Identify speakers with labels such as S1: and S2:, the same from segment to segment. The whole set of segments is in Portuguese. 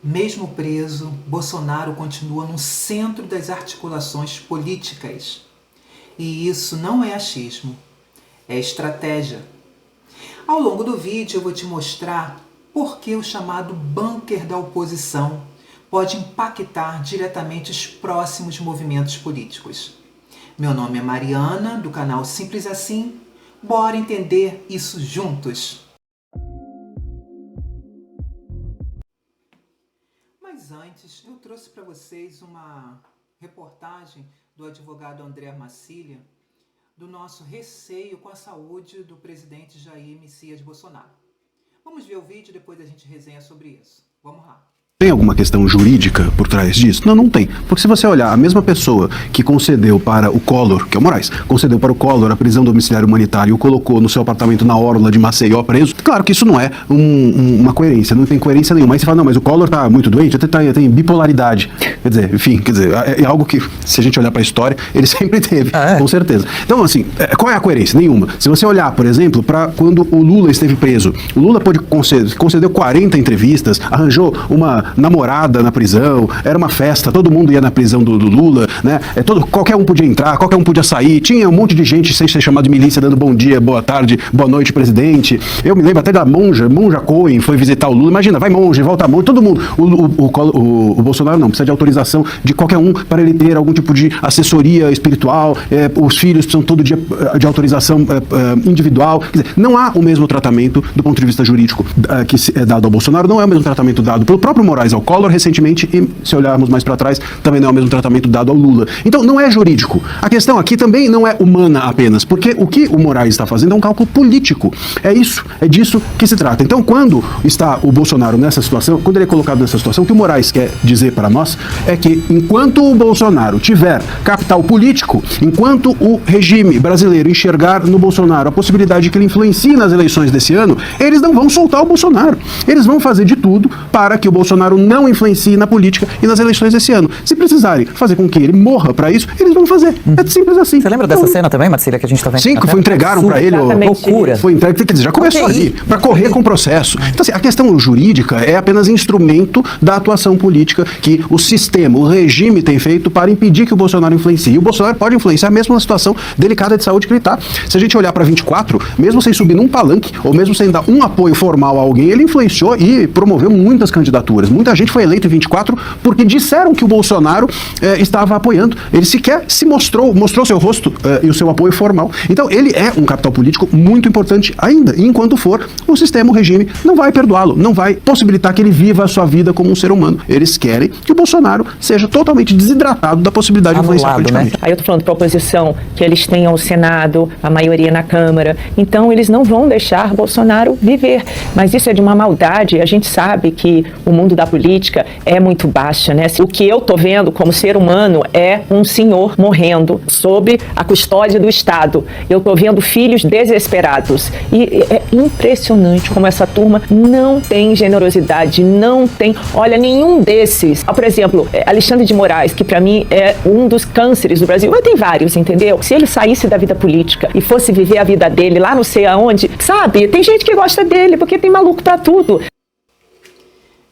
S1: Mesmo preso, Bolsonaro continua no centro das articulações políticas. E isso não é achismo, é estratégia. Ao longo do vídeo eu vou te mostrar por que o chamado bunker da oposição pode impactar diretamente os próximos movimentos políticos. Meu nome é Mariana, do canal Simples Assim. Bora entender isso juntos! Mas antes, eu trouxe para vocês uma reportagem do advogado André Macilia do nosso receio com a saúde do presidente Jair Messias Bolsonaro. Vamos ver o vídeo e depois a gente resenha sobre isso. Vamos lá.
S2: Tem alguma questão jurídica por trás disso? Não, não tem. Porque se você olhar, a mesma pessoa que concedeu para o Collor, que é o Moraes, concedeu para o Collor a prisão domiciliar humanitária e o colocou no seu apartamento na orla de Maceió preso, claro que isso não é uma coerência, não tem coerência nenhuma. Aí você fala, não, mas o Collor tá muito doente, até tem bipolaridade. Quer dizer, enfim, é algo que, se a gente olhar para a história, ele sempre teve, com certeza. Então, assim, qual é a coerência? Nenhuma. Se você olhar, por exemplo, para quando o Lula esteve preso, o Lula concedeu 40 entrevistas, arranjou uma namorada na prisão, era uma festa, todo mundo ia na prisão do Lula, né? Qualquer um podia entrar, qualquer um podia sair, tinha um monte de gente sem ser chamado de milícia dando bom dia, boa tarde, boa noite, presidente. Eu me lembro até da monja Cohen foi visitar o Lula, imagina, vai monge, volta monge, todo mundo. O Bolsonaro não, precisa de autorização de qualquer um para ele ter algum tipo de assessoria espiritual, os filhos precisam todo dia de autorização individual. Quer dizer, não há o mesmo tratamento do ponto de vista jurídico que é dado ao Bolsonaro, não é o mesmo tratamento dado pelo próprio Moraes ao Collor recentemente e, se olharmos mais para trás, também não é o mesmo tratamento dado ao Lula. Então, não é jurídico. A questão aqui também não é humana apenas, porque o que o Moraes está fazendo é um cálculo político. É isso, é disso que se trata. Então, quando está o Bolsonaro nessa situação, quando ele é colocado nessa situação, o que o Moraes quer dizer para nós é que enquanto o Bolsonaro tiver capital político, enquanto o regime brasileiro enxergar no Bolsonaro a possibilidade de que ele influencie nas eleições desse ano, eles não vão soltar o Bolsonaro. Eles vão fazer de tudo para que o Bolsonaro não influencie na política e nas eleições desse ano. Se precisarem fazer com que ele morra para isso, eles vão fazer. É simples assim.
S3: Você lembra dessa cena também, Marcília, que a gente tá vendo?
S2: Sim, que entregaram para ele.
S3: Loucura.
S2: Foi entregue, quer dizer, já começou ali, para correr com o processo. Então, assim, a questão jurídica é apenas instrumento da atuação política que o sistema, o regime tem feito para impedir que o Bolsonaro influencie. E o Bolsonaro pode influenciar mesmo na situação delicada de saúde que ele está. Se a gente olhar para 24, mesmo sem subir num palanque, ou mesmo sem dar um apoio formal a alguém, ele influenciou e promoveu muitas candidaturas. Muita gente foi eleita em 24 porque disseram que o Bolsonaro estava apoiando. Ele sequer se mostrou seu rosto e o seu apoio formal. Então, ele é um capital político muito importante ainda. E enquanto for, o sistema, o regime, não vai perdoá-lo, não vai possibilitar que ele viva a sua vida como um ser humano. Eles querem que o Bolsonaro seja totalmente desidratado da possibilidade de influenciar politicamente.
S4: Aí eu tô falando para a oposição que eles tenham o Senado, a maioria na Câmara. Então, eles não vão deixar Bolsonaro viver. Mas isso é de uma maldade. A gente sabe que o mundo da política é muito baixa, né? O que eu tô vendo como ser humano é um senhor morrendo sob a custódia do Estado. Eu tô vendo filhos desesperados. E é impressionante como essa turma não tem generosidade, não tem... Olha, nenhum desses... Por exemplo, Alexandre de Moraes, que para mim é um dos cânceres do Brasil, mas tem vários, entendeu? Se ele saísse da vida política e fosse viver a vida dele lá não sei aonde, sabe? Tem gente que gosta dele, porque tem maluco pra tudo.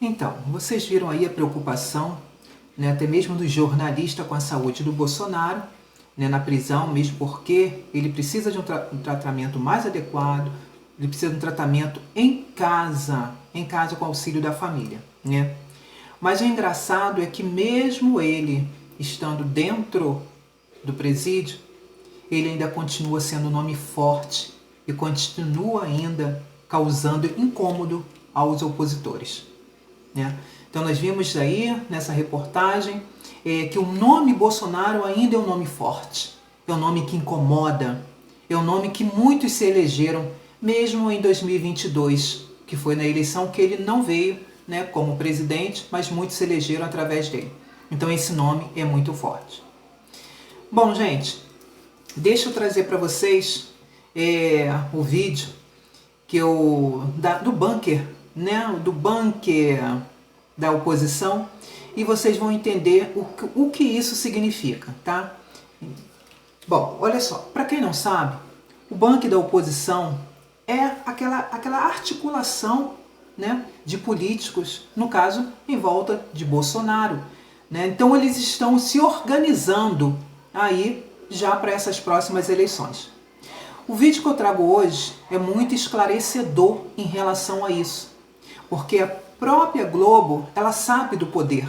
S1: Então, vocês viram aí a preocupação, né, até mesmo do jornalista com a saúde do Bolsonaro, né, na prisão, mesmo porque ele precisa de um tratamento mais adequado, ele precisa de um tratamento em casa com auxílio da família, né? Mas o engraçado é que mesmo ele estando dentro do presídio, ele ainda continua sendo um nome forte e continua ainda causando incômodo aos opositores, né? Então nós vimos aí nessa reportagem que o nome Bolsonaro ainda é um nome forte, é um nome que incomoda, é um nome que muitos se elegeram mesmo em 2022, que foi na eleição que ele não veio, né, como presidente, mas muitos se elegeram através dele. Então esse nome é muito forte. Bom, gente, deixa eu trazer para vocês o vídeo do bunker, né, do bunker da oposição, e vocês vão entender o que isso significa, tá? Bom, olha só, para quem não sabe, o bunker da oposição é aquela articulação né, de políticos, no caso, em volta de Bolsonaro, né? Então eles estão se organizando aí já para essas próximas eleições. O vídeo que eu trago hoje é muito esclarecedor em relação a isso, porque a própria Globo, ela sabe do poder,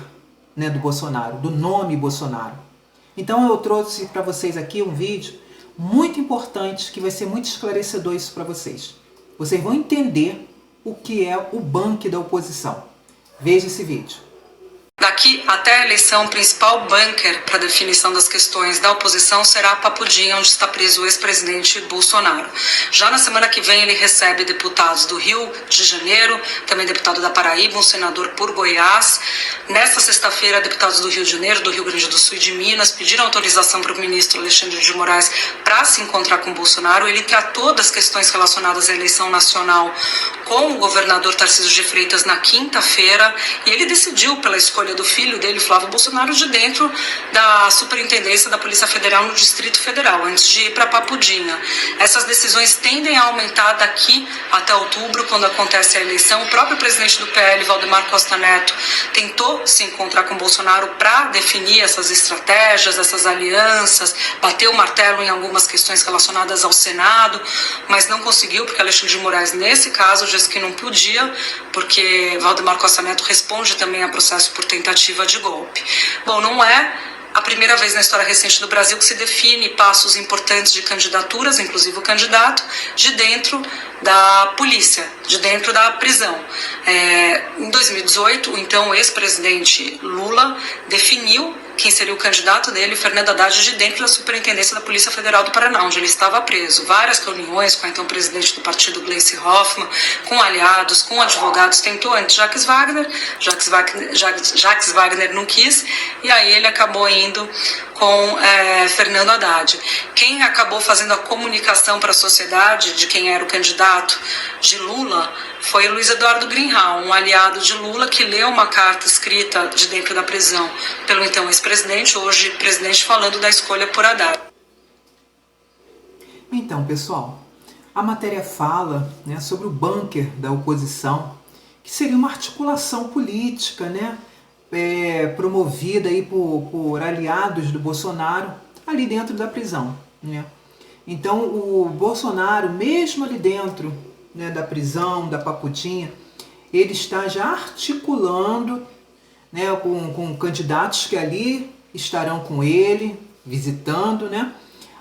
S1: né, do Bolsonaro, do nome Bolsonaro. Então eu trouxe para vocês aqui um vídeo muito importante, que vai ser muito esclarecedor isso para vocês. Vocês vão entender o que é o bunker da oposição. Veja esse vídeo.
S5: Daqui até a eleição, o principal bunker para definição das questões da oposição será a Papudinha, onde está preso o ex-presidente Bolsonaro. Já na semana que vem ele recebe deputados do Rio de Janeiro, também deputado da Paraíba, um senador por Goiás. Nesta sexta-feira, deputados do Rio de Janeiro, do Rio Grande do Sul e de Minas pediram autorização para o ministro Alexandre de Moraes para se encontrar com Bolsonaro. Ele tratou das questões relacionadas à eleição nacional com o governador Tarcísio de Freitas na quinta-feira e ele decidiu pela escolha do filho dele, Flávio Bolsonaro, de dentro da Superintendência da Polícia Federal no Distrito Federal, antes de ir para Papudinha. Essas decisões tendem a aumentar daqui até outubro, quando acontece a eleição. O próprio presidente do PL, Valdemar Costa Neto, tentou se encontrar com Bolsonaro para definir essas estratégias, essas alianças, bateu o martelo em algumas questões relacionadas ao Senado, mas não conseguiu, porque Alexandre de Moraes, nesse caso, disse que não podia, porque Valdemar Costa Neto responde também a processo por tentativa de golpe. Bom, não é a primeira vez na história recente do Brasil que se define passos importantes de candidaturas, inclusive o candidato, de dentro da polícia, de dentro da prisão. Em 2018, o então ex-presidente Lula definiu quem seria o candidato dele, Fernando Haddad, de dentro da Superintendência da Polícia Federal do Paraná, onde ele estava preso. Várias reuniões com a então presidente do partido, Gleice Hoffmann, com aliados, com advogados, tentou antes Jacques Wagner não quis, e aí ele acabou indo com Fernando Haddad. Quem acabou fazendo a comunicação para a sociedade de quem era o candidato de Lula foi Luiz Eduardo Greenhalgh, um aliado de Lula, que leu uma carta escrita de dentro da prisão pelo então ex-presidente, hoje presidente, falando da escolha por Haddad.
S1: Então, pessoal, a matéria fala, né, sobre o bunker da oposição, que seria uma articulação política, né, promovida aí por aliados do Bolsonaro ali dentro da prisão, né? Então o Bolsonaro, mesmo ali dentro, né, da prisão, da Papudinha, ele está já articulando, né, com candidatos que ali estarão com ele, visitando, né,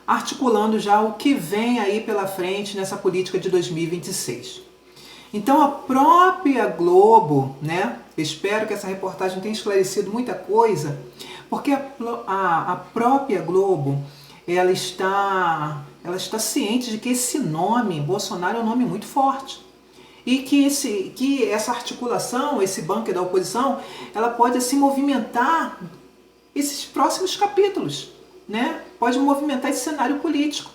S1: articulando já o que vem aí pela frente nessa política de 2026. Então a própria Globo, né, espero que essa reportagem tenha esclarecido muita coisa, porque a própria Globo, ela está ciente de que esse nome, Bolsonaro, é um nome muito forte. E que essa articulação, esse bunker da oposição, ela pode assim movimentar esses próximos capítulos, né? Pode movimentar esse cenário político.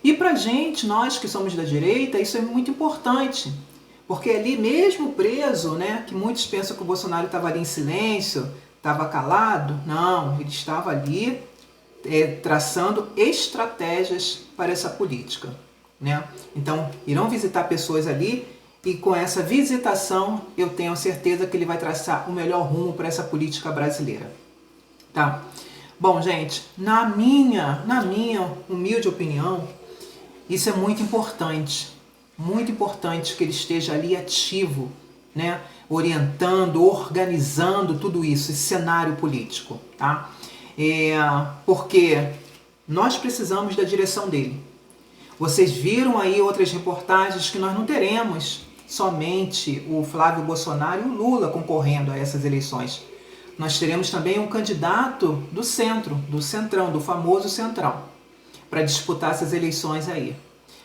S1: E pra gente, nós que somos da direita, isso é muito importante. Porque ali mesmo preso, né, que muitos pensam que o Bolsonaro estava ali em silêncio, estava calado. Não, ele estava ali traçando estratégias para essa política, né? Então, irão visitar pessoas ali e com essa visitação eu tenho certeza que ele vai traçar o melhor rumo para essa política brasileira, tá? Bom, gente, na minha humilde opinião, isso é muito importante que ele esteja ali ativo, né? Orientando, organizando tudo isso, esse cenário político, tá? Porque nós precisamos da direção dele. Vocês viram aí outras reportagens que nós não teremos somente o Flávio Bolsonaro e o Lula concorrendo a essas eleições. Nós teremos também um candidato do centro, do centrão, do famoso centrão, para disputar essas eleições aí.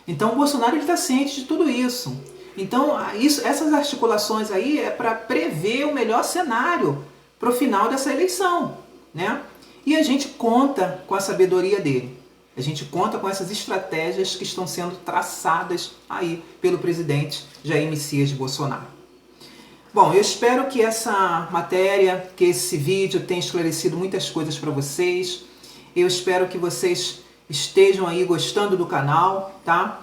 S1: Então o Bolsonaro está ciente de tudo isso. Então essas articulações aí é para prever o melhor cenário para o final dessa eleição, né? E a gente conta com a sabedoria dele. A gente conta com essas estratégias que estão sendo traçadas aí pelo presidente Jair Messias Bolsonaro. Bom, eu espero que essa matéria, que esse vídeo tenha esclarecido muitas coisas para vocês. Eu espero que vocês estejam aí gostando do canal, tá?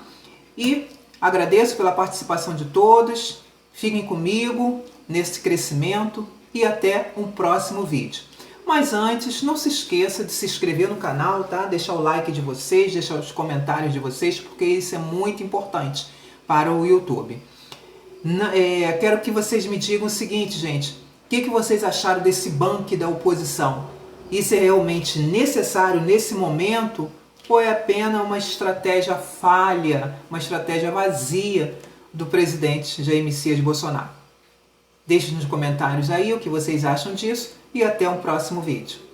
S1: E agradeço pela participação de todos Fiquem comigo nesse crescimento e até um próximo vídeo. Mas antes, não se esqueça de se inscrever no canal, tá? Deixar o like de vocês, deixar os comentários de vocês, porque isso é muito importante para o YouTube. Quero que vocês me digam o seguinte, gente. O que vocês acharam desse bunker da oposição? Isso é realmente necessário nesse momento? Ou é apenas uma estratégia falha, uma estratégia vazia do presidente Jair Messias Bolsonaro? Deixe nos comentários aí o que vocês acham disso e até um próximo vídeo.